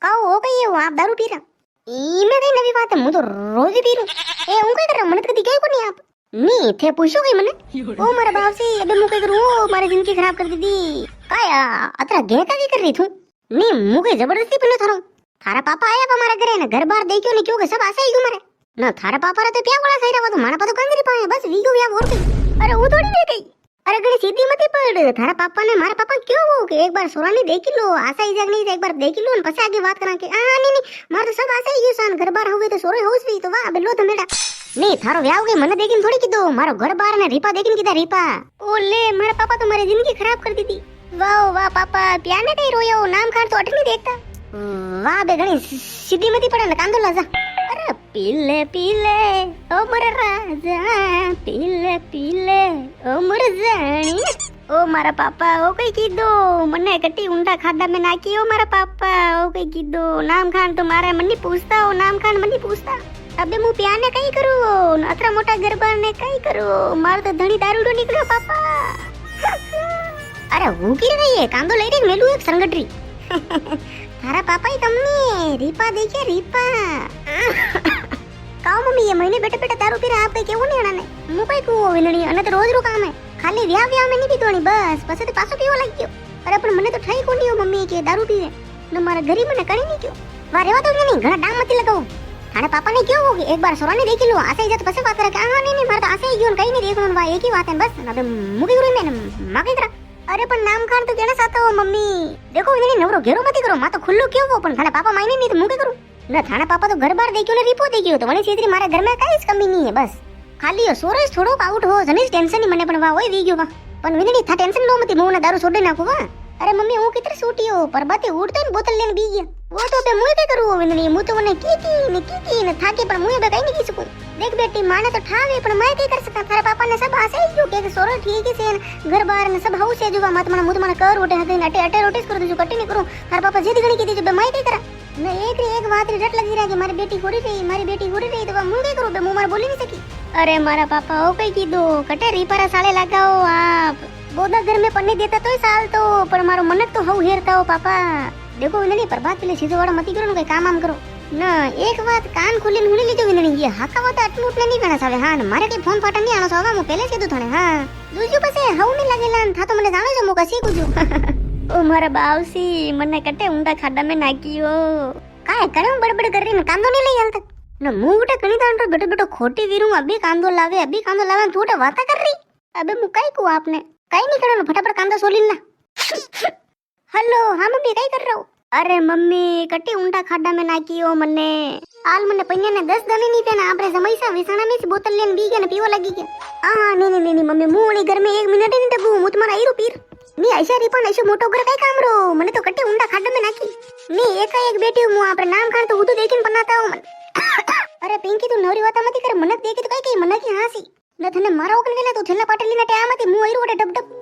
काओ हो गई है वो आप दारू पी रहा इनमें कई नवी बात है मैं तो रोज ही पी रहा ए उन क्या कर रहा मन कदी गई को नहीं आप नहीं थे पूछो गई मने ओ मारा बाप से अबे मैं क्या करूं मारी जिंदगी खराब कर दी थी काया अतरा गे का कर रही थू नहीं मुके जबरदस्ती बने थारो थारा पापा आया हमारे घरे ने घर बार देखियो ने क्यों के सब आसे ही मारे ना थारा पापा रे तो प्या वाला सही रहा तो मारा पा तो कंजरी पाए बस वीगो या और गई अरे वो थोड़ी नहीं गई अरे गणी सीधी मत पड़ थारा पापा ने मारा पापा क्यों हो के एक बार सोरानी देख लो आशा ही जग नहीं एक बार देख लो પછી आगे बात करा के नहीं नहीं मार तो सब आशा ही सान घर बार होवे तो सोरे होस भी तो वाह बेलो धमेड़ा नहीं थारो व्याव के मन देखिन थोड़ी कीधो मारो घर बार ने रीपा देखिन कीधा रीपा ओले मारा पापा तो मारी जिंदगी खराब कर दी थी वाह वाह पापा प्याने कई रोयो नाम खान तो अट नहीं देखता वाह बे गणी सीधी मती पड़े न कांदो लाजा अरे पीले पीले ओ मोर राजा पीले पीले ओ मोर जानी ओ मारा पापा ओ कई कीधो मने कटी ऊंडा खाडा में नाखी ओ मारा पापा ओ कई कीधो नाम खान तो मारे मन नहीं पूछता ओ नाम खान मन नहीं पूछता अबे मु प्याने कई करू अतरा मोटा गरबा ने कई करू मार तो धणी दारूडो निकलो पापा अरे वो की रही है कांदो ले रे मेलू एक संगटरी थारा पापा ही तमने रीपा देखिए रीपा काओ मम्मी ये महीने बेटे बेटे दारू पी रहा आप कई केवो नहीं आना ने मु कई को विनणी अने तो रोज रो काम है खाली व्याह व्याह में नहीं पीतोनी बस पछे तो पाछो पीवा लाग गयो अरे पण मने तो ठई कोनी हो मम्मी के दारू पीवे न मारा घरी मने करी नहीं क्यों वा रेवा तो नहीं घणा डाम मत लगाओ थारे पापा ने क्यों होगी एक बार सोरानी देख लो आसे ही जत पछे बात करे हां नहीं मार तो आसे ही गयो कई नहीं देखनो वा एक ही बात है बस अबे मुगी गुरी में मागे करा अरे पण नाम खान तो केने साथ हो मम्मी देखो इने नवरो घेरो मत करो मा तो खुल्लो क्यों हो पण थारे पापा मायने नहीं तो मुके करू न थाना पापा तो घर बार देखियो ने रिपो देखियो तो वने छेतरी मारे घर में काई कमी नहीं है बस खाली यो सोरेस थोड़ो आउट हो जनीस टेंशन ही मने पण वा ओय वी गयो वा पण विननी था टेंशन लो मती मुने दारू छोड़े नाखो वा अरे मम्मी हूं कितरी सूटियो पर बाते उड़ते न बोतल लेने बी गया वो तो बे मुए के करू विननी मु तो ने की न थाके पण मुए बे कई नहीं की सकू देख बेटी माने तो ठावे पण मैं के कर सकता थारे पापा ने सब आसे ही जो के सोरो ठीक ही से घर बार ने सब हाउस है जो मत मन मुद मन कर रोटे हते अटे अटे रोटिस कर दो कटी नहीं करू थारे पापा जिद गणी की जो मैं के करा न एक बात री रट लगी रहा कि मारी बेटी होरी रही तो मु के करू बे मु मार बोली नहीं सकी अरे मारा पापा ओ कई की दो कटे रीपारा साले लगाओ आप बोदा घर में पन्ने देता तो साल तो पर मारो मनक तो हऊ हेरता हो पापा देखो इननी पर बात पहले सीधो वाला मती करो कोई काम करो ना एक बात कान खोली हुनी लीजो इननी ये हाका वाता अटलू उठले नहीं गणा सावे हां मारे के फोन फाटा नहीं आनो सावा मु पहले सीधो थाने हां दूजू पसे हऊ नहीं लागेला था तो मने जानो जो मु कसी कुजू ओ मारा बावसी मने कटे ऊंडा खाडा में नाकियो काहे करे बड़बड़ कर रही न कांदो नहीं ले तक न मु उठे कणी दांडो बेटो बेटो खोटी वीरू अभी कांदो लावे तू उठे वाता कर रही अबे मु काई को आपने कई नहीं करो फटाफट कांदा सोली ला हेलो हां मम्मी कई कर रहे हो अरे मम्मी कटी ऊंडा खाडा में नाकियो मने आल मने पन्या ने 10 दने नहीं पेना आपरे समयसा विसाणा में बोतल लेन बी गया ने पीवा लगी गया हां नहीं मम्मी मुनी घर में 1 मिनिट नहीं डबू मु तुम्हारा आईरो पीर नी ऐसा रिपन ऐसे मोटो घर कई काम रो मने तो कटी ऊंडा खाडा में नाकी नी एक बेटी मु आपरे नाम खान तो उदू देखिन बनाता हूं मन अरे पिंकी तू नवरी वाता मती कर मनक देखी तो कई मनक की हासी न थने मारा ओकन गेला तो थेला पाटली ना टाइम मती मु आईरो डब डब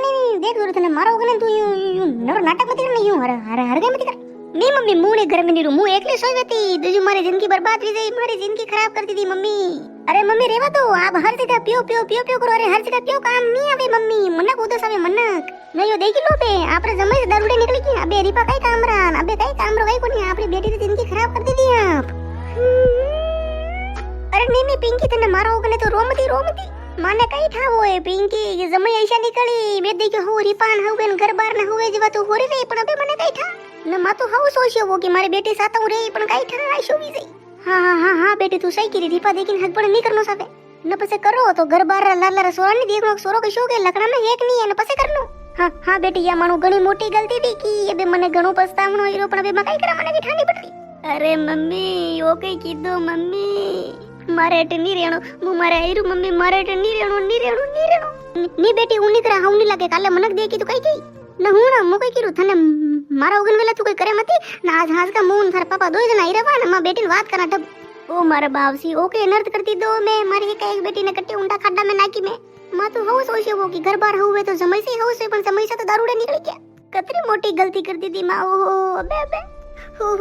नहीं देख दूर थने मारा ओकन तू यू नर नाटक मती कर यूं हर गए मती कर नहीं मम्मी मु ने घर में नहीं रू मु एकले सोई थी दूजी मारी जिंदगी बर्बाद हो गई मारी जिंदगी खराब कर दी थी मम्मी अरे मम्मी रेवा दो आप हर जगह पियो करो अरे हर जगह पियो काम नहीं आवे मम्मी मनक उदस आवे मनक नहीं यो देखी लो बे आपरे जमाई से दारूडे निकली की अबे रिपा कई काम रान अबे कई काम रो कई कोनी आपरी बेटी की जिंदगी खराब कर दी थी आप अरे नहीं पिंकी तने मारो ओकने तो रोमती माने कई था वो है पिंकी ये जमाई ऐसा निकली मैं देखो हो रिपान हो गन घर बार न हुए जवा तो हो रे पण अबे मने कई था न मा तो हाउ सोचियो वो कि मारी बेटी साथ रे पण कई था आशो भी सही हां बेटी तू सही की रिपा लेकिन हक पण नहीं करनो साबे न पसे करो तो घर बार लाला सोरा नहीं देखनो सोरो के शो के लकड़ा में एक नहीं है न पसे करनो हां बेटी या मानो घणी मोटी गलती थी की अबे मने घणो पछतावनो हीरो पण अबे मा कई करा मने की ठानी पड़ती अरे मम्मी ओ कई कीधो मम्मी मारे अटे नहीं रेणो मु मारे आईरू मम्मी मारे अटे नहीं रेणो नी बेटी उनी करा हाउ नहीं लागे काले मनक देखी तो कई कई न हूं ना मु कई कीरू थने मारा उगन वेला तू कई करे मती ना आज हाज का मून थार पापा दो जना आई रवा न मां बेटी बात करा डब ओ मारे बावसी ओके नर्त करती दो मैं मारी एक बेटी ने कट्टी उंडा खड्डा में नाकी में मां तो हाउ सोचे वो कि घर बार हुए तो समय से हाउ से पण समय से तो दारूडे निकल गया कतरी मोटी गलती कर दी थी मां ओ अबे हो